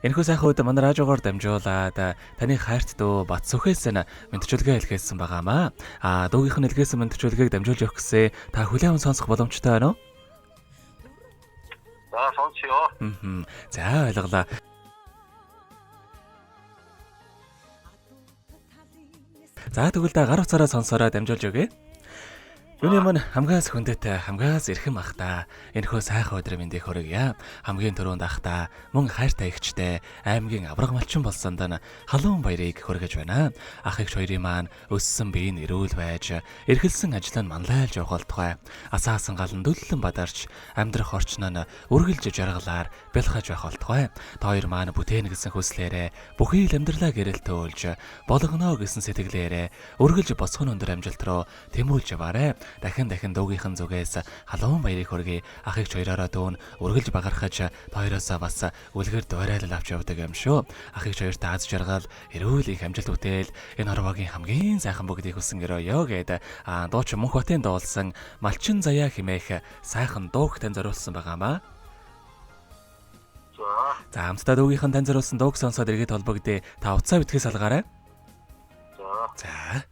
Энэхүү сайхан үед манай радиогоор дамжуулаад таны хайрт дүү Бат Сүхээс мэдчилгээ илгээсэн байгаамаа. Дүүгийнх нь илгээсэн мэдчилгээг дамжуулж өгөх гэсэн та хүлээн сонсох боломжтой байна уу? За сонсё. За ойлголаа. За тэгвэл гар утсаараа сонсороо дамжуулж өгье. Юуны маань хамгаас хүндэт хамгаас эрхэм ахта энэхүү сайхан өдрийн мэндийг хүргье. Хамгийн түрүүнд ахта мөн хайртай эгчтэй аймгийн авраг малчин болсон дана халуун баярыг хүргэж байна. Ах эгч хоёрын маань өссөн бие нь эрүүл байж эрхэлсэн ажил нь манлайлж явах тухай асаасан галан дөллөн бадарч амьдрах орчин нь үргэлж жаргалаар бэлхаж байх тухай. Та хоёр маань бүтээн гэсэн хүслээрээ бүхий л амьдралаа гэрэлтөөлж болгоно гэсэн сэтгэлээрээ үргэлж босгон өндөр амжилт руу тэмүүлж яваарэ. Дахин дүүгийнхэн зүгээс халуун баярыг хүргэе. Ах эгч хоёроо дүүн үргэлж багархаж тойроосоо бас үлгэр дуурайлал авч явдаг юм шүү. Ах эгч хоёрт аз жаргал, эрүүл их амжилт бүтээл энэ хорвогийн хамгийн сайхан бүгдийг хүсэн гэрөөё гэд дуучин Мөнхбатын дуулсан Малчин заяа хэмээх сайхан дууг тань зориулсан байгаамаа. За хамтдаа дүүгийнхэн тань зориулсан дууг сонсоод эргээд холбогдъё. Та утсаа битгий салгаарай. За.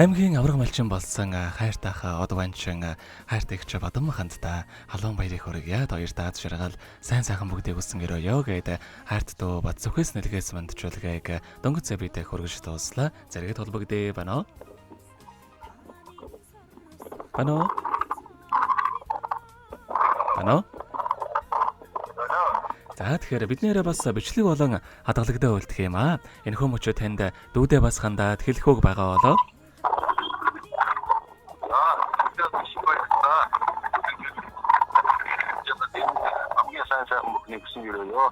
Аймгийн авраг малчин болсон хайртайхаа од ванчин хайртай эгч Бадам хандтаа халуун баярыг хүргье. Хоёрт аз жаргал сайн сайхан бүгдийг үсэн гэрөөё гэд хайрт дөө Бат Сүхээс нэлгээс мандчуулгааг дөнгөж цэбидээ хүргэж тууслаа. Зэрэгэд холбогдъё байна. Бано. За тэгэхээр бид нэрээ бас бичлэг болон хадгалагдаа үлдэх юм аа. Энэхүү мөчөө танд дүүдээ бас хандаад хэлэхүүг байгаа болоо. сайхан бүхний гэсэн өрөөё.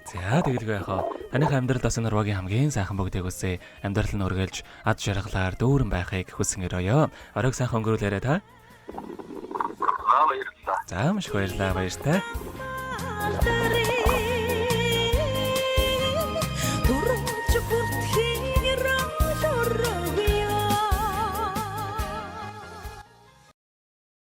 За тэгэлгүй яхаа. Таних амьдралд бас нурвагийн хамгийн сайхан бүгдийг үсэ. Амьдрал нь үргэлж ад жаргалаар дүүрэн байхыг хүсэн өрөөё. Оройг сайхан өнгөрүүлээрэй та. Баярлалаа. За маш их баярлалаа баяртай.